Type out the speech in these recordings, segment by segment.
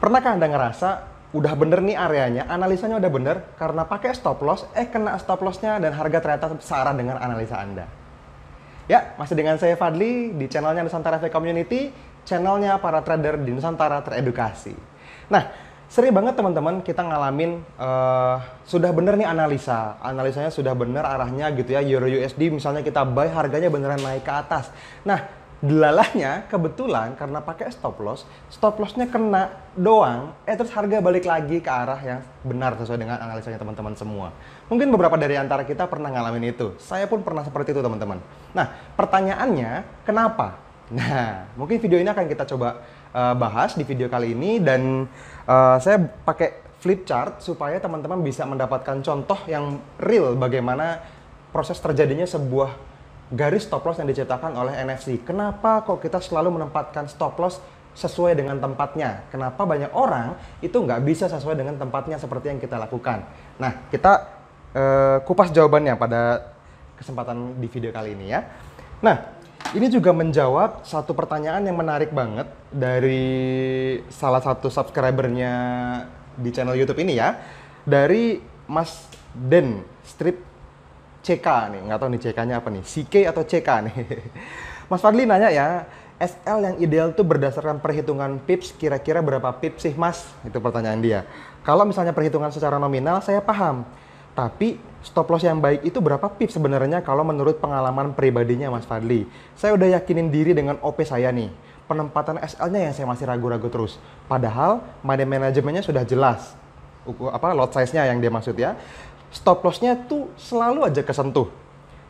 Pernahkah Anda ngerasa udah bener nih areanya, analisanya udah bener, karena pakai stop loss, kena stop lossnya dan harga ternyata searah dengan analisa Anda. Ya, masih dengan saya Fadli di channelnya Nusantara FX Community, channelnya para trader di Nusantara Teredukasi. Nah, sering banget teman-teman kita ngalamin sudah bener nih analisanya sudah bener arahnya gitu ya, Euro USD misalnya kita buy, harganya beneran naik ke atas. Nah, delalahnya kebetulan karena pakai stop lossnya kena doang, terus harga balik lagi ke arah yang benar sesuai dengan analisanya teman-teman semua. Mungkin beberapa dari antara kita pernah ngalamin itu. Saya pun pernah seperti itu teman-teman. Nah, pertanyaannya kenapa? Nah, mungkin video ini akan kita coba bahas di video kali ini dan saya pakai flip chart supaya teman-teman bisa mendapatkan contoh yang real bagaimana proses terjadinya sebuah garis stop loss yang diciptakan oleh NFC. Kenapa kok kita selalu menempatkan stop loss sesuai dengan tempatnya? Kenapa banyak orang itu nggak bisa sesuai dengan tempatnya seperti yang kita lakukan? Nah, kita kupas jawabannya pada kesempatan di video kali ini ya. Nah, ini juga menjawab satu pertanyaan yang menarik banget dari salah satu subscribernya di channel YouTube ini ya. Dari Mas Den Strip CK nih, nggak tahu nih CK-nya apa nih, CK atau CK nih. Mas Fadli nanya ya, SL yang ideal tuh berdasarkan perhitungan pips, kira-kira berapa pips sih Mas? Itu pertanyaan dia. Kalau misalnya perhitungan secara nominal, saya paham. Tapi stop loss yang baik itu berapa pips sebenarnya kalau menurut pengalaman pribadinya Mas Fadli? Saya udah yakinin diri dengan OP saya nih. Penempatan SL-nya yang saya masih ragu-ragu terus. Padahal money manajemennya sudah jelas. Lot size-nya yang dia maksud ya. Stop loss-nya tuh selalu aja kesentuh.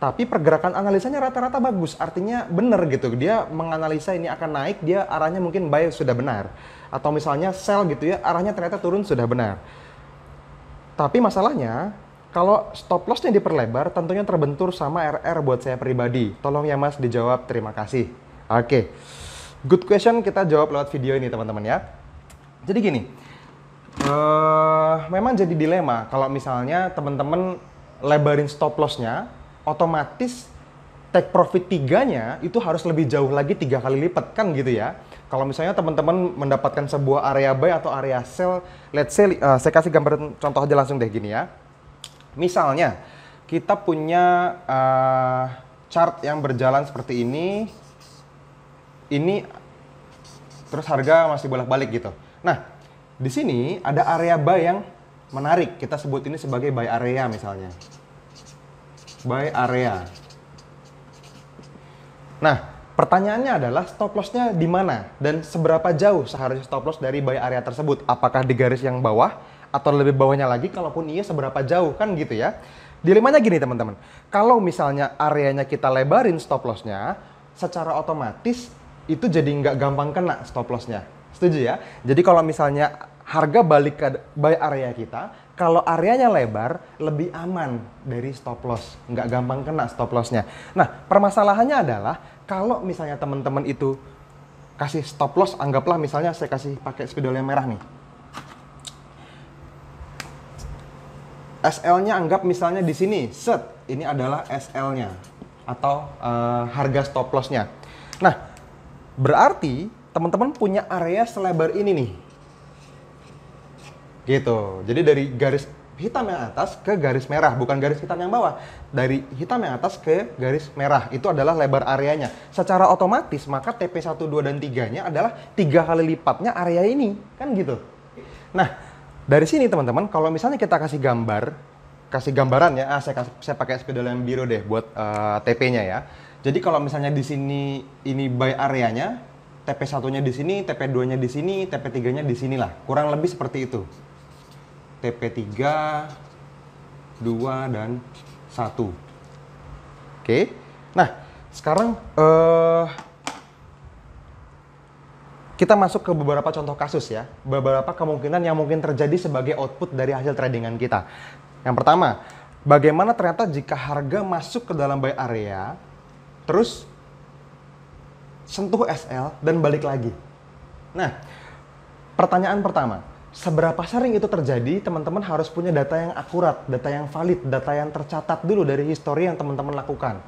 Tapi pergerakan analisanya rata-rata bagus. Artinya bener gitu. Dia menganalisa ini akan naik, dia arahnya mungkin buy sudah benar. Atau misalnya sell gitu ya, arahnya ternyata turun sudah benar. Tapi masalahnya, kalau stop loss-nya diperlebar, tentunya terbentur sama RR buat saya pribadi. Tolong ya Mas dijawab, terima kasih. Oke, good question, kita jawab lewat video ini teman-teman ya. Jadi gini, memang jadi dilema kalau misalnya teman-teman lebarin stop loss-nya, otomatis take profit 3-nya itu harus lebih jauh lagi 3 kali lipat kan gitu ya. Kalau misalnya teman-teman mendapatkan sebuah area buy atau area sell, let's say saya kasih gambaran contoh aja langsung deh gini ya. Misalnya kita punya chart yang berjalan seperti ini terus harga masih bolak-balik gitu. Nah, di sini ada area buy yang menarik. Kita sebut ini sebagai buy area misalnya. Buy area. Nah, pertanyaannya adalah stop loss-nya di mana dan seberapa jauh seharusnya stop loss dari buy area tersebut? Apakah di garis yang bawah atau lebih bawahnya lagi? Kalaupun iya, seberapa jauh kan gitu ya. Dilemanya gini teman-teman. Kalau misalnya areanya kita lebarin stop loss-nya, secara otomatis itu jadi nggak gampang kena stop loss-nya. Setuju ya? Jadi kalau misalnya harga balik ke buy area kita, kalau areanya lebar, lebih aman dari stop loss. Nggak gampang kena stop loss-nya. Nah, permasalahannya adalah kalau misalnya teman-teman itu kasih stop loss, anggaplah misalnya saya kasih pakai spidol yang merah nih. SL-nya anggap misalnya di sini, set, ini adalah SL-nya atau harga stop loss-nya. Nah, berarti teman-teman punya area selebar ini nih. Gitu. Jadi dari garis hitam yang atas ke garis merah, bukan garis hitam yang bawah. Dari hitam yang atas ke garis merah, itu adalah lebar areanya. Secara otomatis, maka TP 1, 2, dan 3-nya adalah 3 kali lipatnya area ini. Kan gitu. Nah, dari sini teman-teman, kalau misalnya kita kasih gambaran ya, saya pakai spidol yang biru deh buat TP-nya ya. Jadi kalau misalnya di sini ini buy areanya, TP 1-nya di sini, TP 2-nya di sini, TP 3-nya di sinilah. Kurang lebih seperti itu. TP 3, 2, dan 1. Oke. Nah, sekarang kita masuk ke beberapa contoh kasus ya. Beberapa kemungkinan yang mungkin terjadi sebagai output dari hasil tradingan kita. Yang pertama, bagaimana ternyata jika harga masuk ke dalam buy area, terus sentuh SL dan balik lagi. Nah, pertanyaan pertama, seberapa sering itu terjadi? Teman-teman harus punya data yang akurat, data yang valid, data yang tercatat dulu dari histori yang teman-teman lakukan.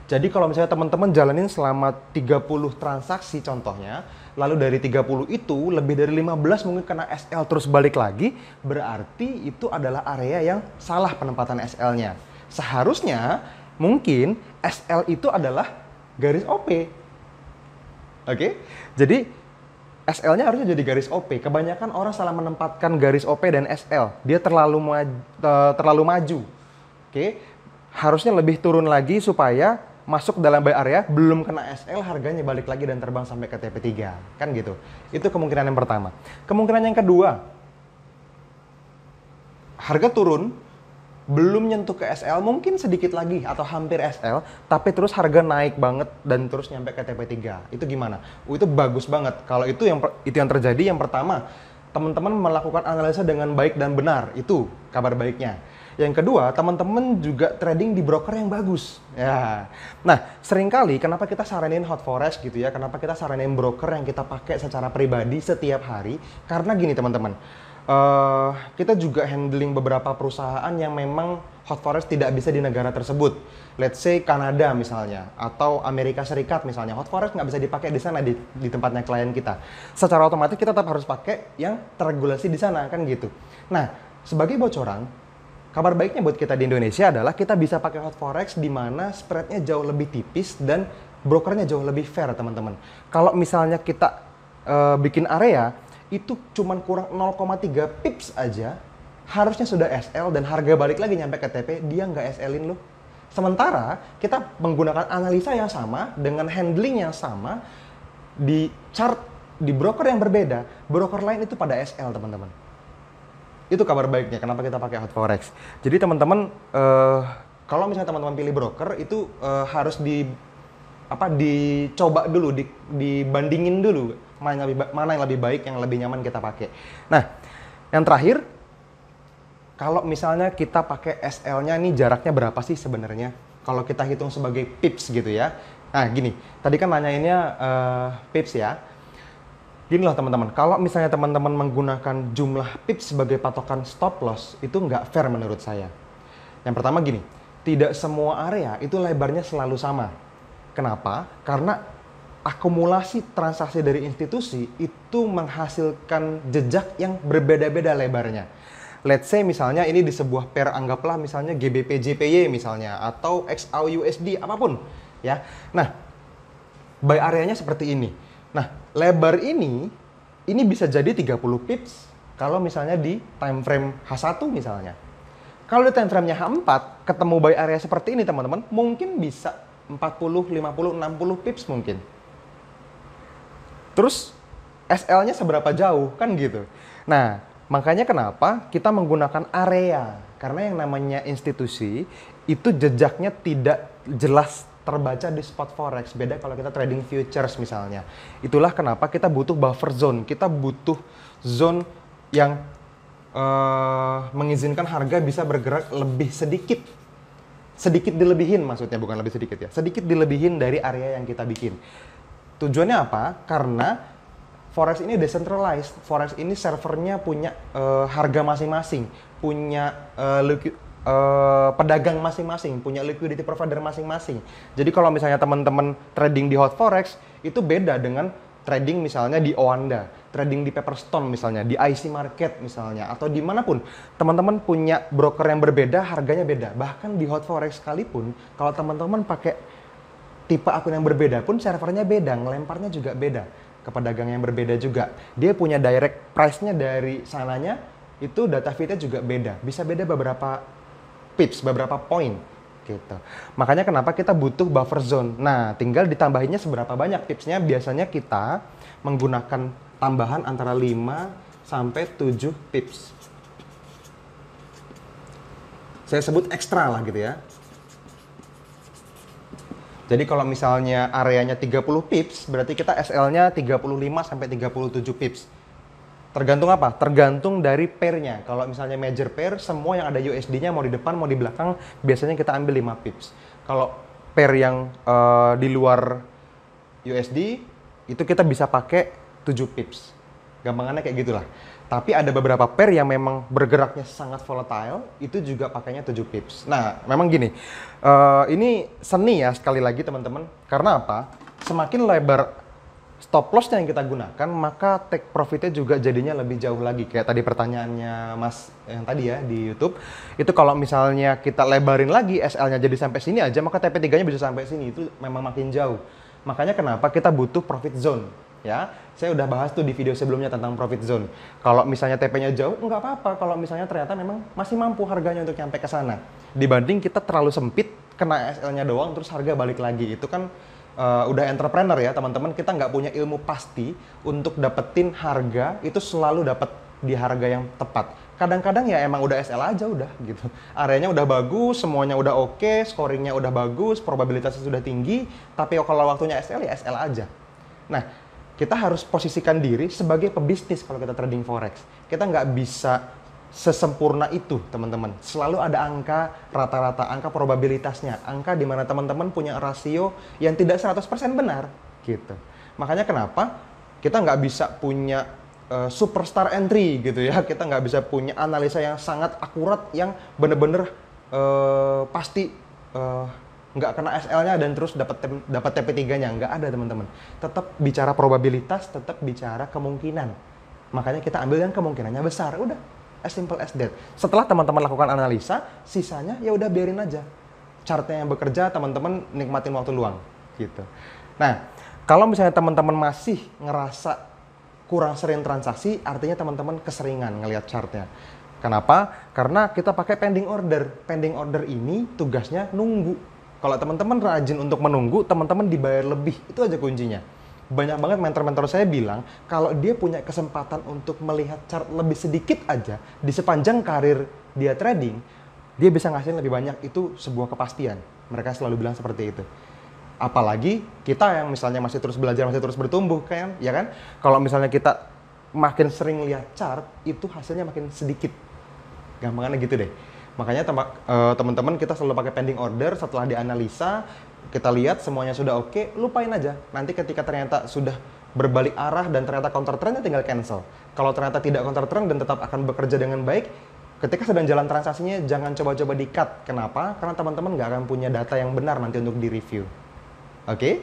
Jadi kalau misalnya teman-teman jalanin selama 30 transaksi contohnya, lalu dari 30 itu lebih dari 15 mungkin kena SL terus balik lagi, berarti itu adalah area yang salah penempatan SL-nya. Seharusnya mungkin SL itu adalah garis OP. Oke? Jadi SL-nya harusnya jadi garis OP. Kebanyakan orang salah menempatkan garis OP dan SL. Dia terlalu maju. Oke? Harusnya lebih turun lagi supaya masuk dalam buy area, belum kena SL, harganya balik lagi dan terbang sampai ke TP3. Kan gitu. Itu kemungkinan yang pertama. Kemungkinan yang kedua, harga turun, belum nyentuh ke SL, mungkin sedikit lagi atau hampir SL, tapi terus harga naik banget dan terus nyampe ke TP3. Itu gimana? Itu bagus banget. Kalau itu yang terjadi, yang pertama, teman-teman melakukan analisa dengan baik dan benar. Itu kabar baiknya. Yang kedua, teman-teman juga trading di broker yang bagus. Ya. Nah, seringkali kenapa kita saranin Hot Forex gitu ya, kenapa kita saranin broker yang kita pakai secara pribadi setiap hari? Karena gini teman-teman, kita juga handling beberapa perusahaan yang memang Hot Forex tidak bisa di negara tersebut. Let's say Kanada misalnya, atau Amerika Serikat misalnya. Hot Forex nggak bisa dipakai di sana, di tempatnya klien kita. Secara otomatis kita tetap harus pakai yang terregulasi di sana, kan gitu. Nah, sebagai bocoran, kabar baiknya buat kita di Indonesia adalah kita bisa pakai Hot Forex di mana spreadnya jauh lebih tipis dan brokernya jauh lebih fair, teman-teman. Kalau misalnya kita bikin area, itu cuman kurang 0,3 pips aja, harusnya sudah SL dan harga balik lagi nyampe ke TP, dia nggak SL-in loh. Sementara kita menggunakan analisa yang sama, dengan handling yang sama, di chart, di broker yang berbeda, broker lain itu pada SL, teman-teman. Itu kabar baiknya, kenapa kita pakai Hot Forex. Jadi teman-teman, kalau misalnya teman-teman pilih broker, itu harus dicoba dulu, dibandingin dulu mana yang lebih baik, yang lebih nyaman kita pakai. Nah, yang terakhir, kalau misalnya kita pakai SL-nya nih jaraknya berapa sih sebenarnya? Kalau kita hitung sebagai pips gitu ya. Nah, gini, tadi kan nanyainnya pips ya. Gini loh teman-teman, kalau misalnya teman-teman menggunakan jumlah pips sebagai patokan stop loss, itu nggak fair menurut saya. Yang pertama gini, tidak semua area itu lebarnya selalu sama. Kenapa? Karena akumulasi transaksi dari institusi itu menghasilkan jejak yang berbeda-beda lebarnya. Let's say misalnya ini di sebuah pair, anggaplah misalnya GBP JPY misalnya, atau XAU USD, apapun. Ya. Nah, buy areanya seperti ini. Nah, lebar ini bisa jadi 30 pips kalau misalnya di time frame H1 misalnya. Kalau di time frame-nya H4, ketemu buy area seperti ini teman-teman, mungkin bisa 40, 50, 60 pips mungkin. Terus SL-nya seberapa jauh, kan gitu. Nah, makanya kenapa kita menggunakan area. Karena yang namanya institusi, itu jejaknya tidak jelas terbaca di spot forex. Beda kalau kita trading futures misalnya. Itulah kenapa kita butuh buffer zone. Kita butuh zone yang mengizinkan harga bisa bergerak lebih sedikit. Sedikit dilebihin maksudnya, bukan lebih sedikit ya. Sedikit dilebihin dari area yang kita bikin. Tujuannya apa? Karena forex ini decentralized. Forex ini servernya punya harga masing-masing, punya pedagang masing-masing, punya liquidity provider masing-masing. Jadi kalau misalnya teman-teman trading di Hot Forex, itu beda dengan trading misalnya di Oanda, trading di Pepperstone misalnya, di IC Market misalnya, atau dimanapun. Teman-teman punya broker yang berbeda, harganya beda. Bahkan di Hot Forex sekalipun, kalau teman-teman pakai tipe akun yang berbeda pun, servernya beda, ngelemparnya juga beda. Ke pedagang yang berbeda juga. Dia punya direct price-nya dari sananya, itu data feed-nya juga beda. Bisa beda beberapa pips, beberapa poin gitu. Makanya kenapa kita butuh buffer zone. Nah, tinggal ditambahinnya seberapa banyak tipsnya. Biasanya kita menggunakan tambahan antara 5 sampai 7 pips. Saya sebut ekstra lah gitu ya. Jadi kalau misalnya areanya 30 pips, berarti kita SL-nya 35 sampai 37 pips. Tergantung apa? Tergantung dari pair-nya. Kalau misalnya major pair, semua yang ada USD-nya mau di depan, mau di belakang, biasanya kita ambil 5 pips. Kalau pair yang di luar USD, itu kita bisa pakai 7 pips. Gampangannya kayak gitulah. Tapi ada beberapa pair yang memang bergeraknya sangat volatile, itu juga pakainya 7 pips. Nah, memang gini, ini seni ya sekali lagi teman-teman. Karena apa? Semakin lebar stop loss-nya yang kita gunakan, maka take profit-nya juga jadinya lebih jauh lagi. Kayak tadi pertanyaannya Mas yang tadi ya di YouTube, itu kalau misalnya kita lebarin lagi SL-nya jadi sampai sini aja, maka TP3-nya bisa sampai sini. Itu memang makin jauh. Makanya kenapa kita butuh profit zone. Ya, saya udah bahas tuh di video sebelumnya tentang profit zone. Kalau misalnya TP-nya jauh, nggak apa-apa. Kalau misalnya ternyata memang masih mampu harganya untuk nyampe ke sana. Dibanding kita terlalu sempit, kena SL-nya doang, terus harga balik lagi. Itu kan udah entrepreneur ya teman-teman, kita nggak punya ilmu pasti untuk dapetin harga itu selalu dapat di harga yang tepat. Kadang-kadang ya emang udah SL aja udah gitu. Areanya udah bagus, semuanya udah oke, scoringnya udah bagus, probabilitasnya sudah tinggi, tapi kalau waktunya SL ya SL aja. Nah, kita harus posisikan diri sebagai pebisnis kalau kita trading forex. Kita nggak bisa sesempurna itu, teman-teman. Selalu ada angka rata-rata, angka probabilitasnya, angka di mana teman-teman punya rasio yang tidak 100% benar, gitu. Makanya kenapa kita nggak bisa punya superstar entry, gitu ya. Kita nggak bisa punya analisa yang sangat akurat, yang bener-bener pasti nggak kena SL-nya dan terus dapat TP3-nya. Nggak ada, teman-teman. Tetap bicara probabilitas, tetap bicara kemungkinan. Makanya kita ambil yang kemungkinannya besar, udah. As simple as that. Setelah teman-teman lakukan analisa, sisanya ya udah biarin aja. Chartnya yang bekerja, teman-teman nikmatin waktu luang, gitu. Nah, kalau misalnya teman-teman masih ngerasa kurang sering transaksi, artinya teman-teman keseringan ngelihat chartnya. Kenapa? Karena kita pakai pending order. Pending order ini tugasnya nunggu. Kalau teman-teman rajin untuk menunggu, teman-teman dibayar lebih. Itu aja kuncinya. Banyak banget mentor-mentor saya bilang, kalau dia punya kesempatan untuk melihat chart lebih sedikit aja di sepanjang karir dia trading, dia bisa ngasihin lebih banyak. Itu sebuah kepastian. Mereka selalu bilang seperti itu. Apalagi kita yang misalnya masih terus belajar, masih terus bertumbuh, kan? Ya kan? Kalau misalnya kita makin sering lihat chart, itu hasilnya makin sedikit. Gampangannya gitu deh. Makanya teman-teman kita selalu pakai pending order. Setelah dianalisa, kita lihat semuanya sudah oke, lupain aja. Nanti ketika ternyata sudah berbalik arah dan ternyata counter trendnya tinggal cancel. Kalau ternyata tidak counter trend dan tetap akan bekerja dengan baik, ketika sedang jalan transaksinya jangan coba-coba di-cut. Kenapa? Karena teman-teman nggak akan punya data yang benar nanti untuk di-review. Oke?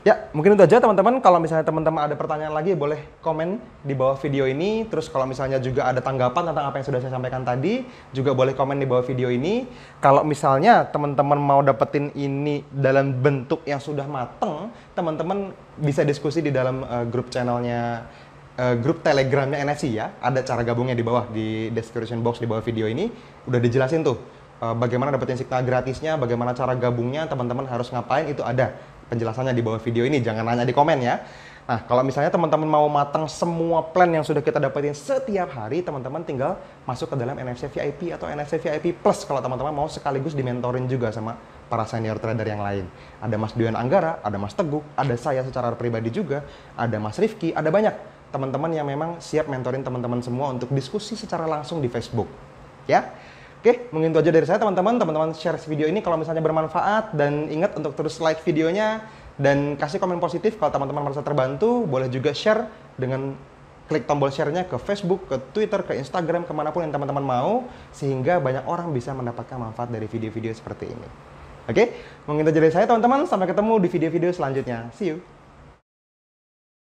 Ya, mungkin itu aja teman-teman. Kalau misalnya teman-teman ada pertanyaan lagi, boleh komen di bawah video ini. Terus kalau misalnya juga ada tanggapan tentang apa yang sudah saya sampaikan tadi, juga boleh komen di bawah video ini. Kalau misalnya teman-teman mau dapetin ini dalam bentuk yang sudah mateng, teman-teman bisa diskusi di dalam grup channelnya, grup telegramnya NSC ya. Ada cara gabungnya di bawah, di description box di bawah video ini. Udah dijelasin tuh, bagaimana dapetin signal gratisnya, bagaimana cara gabungnya, teman-teman harus ngapain, itu ada penjelasannya di bawah video ini, jangan nanya di komen ya. Nah, kalau misalnya teman-teman mau matang semua plan yang sudah kita dapetin setiap hari, teman-teman tinggal masuk ke dalam NFC VIP atau NFC VIP Plus kalau teman-teman mau sekaligus dimentorin juga sama para senior trader yang lain. Ada Mas Dian Anggara, ada Mas Teguh, ada saya secara pribadi juga, ada Mas Rifki, ada banyak teman-teman yang memang siap mentorin teman-teman semua untuk diskusi secara langsung di Facebook. Ya. Oke, mungkin itu aja dari saya teman-teman. Teman-teman share video ini kalau misalnya bermanfaat, dan ingat untuk terus like videonya dan kasih komen positif kalau teman-teman merasa terbantu. Boleh juga share dengan klik tombol share-nya ke Facebook, ke Twitter, ke Instagram, kemanapun yang teman-teman mau, sehingga banyak orang bisa mendapatkan manfaat dari video-video seperti ini. Oke, mungkin itu aja dari saya teman-teman. Sampai ketemu di video-video selanjutnya. See you!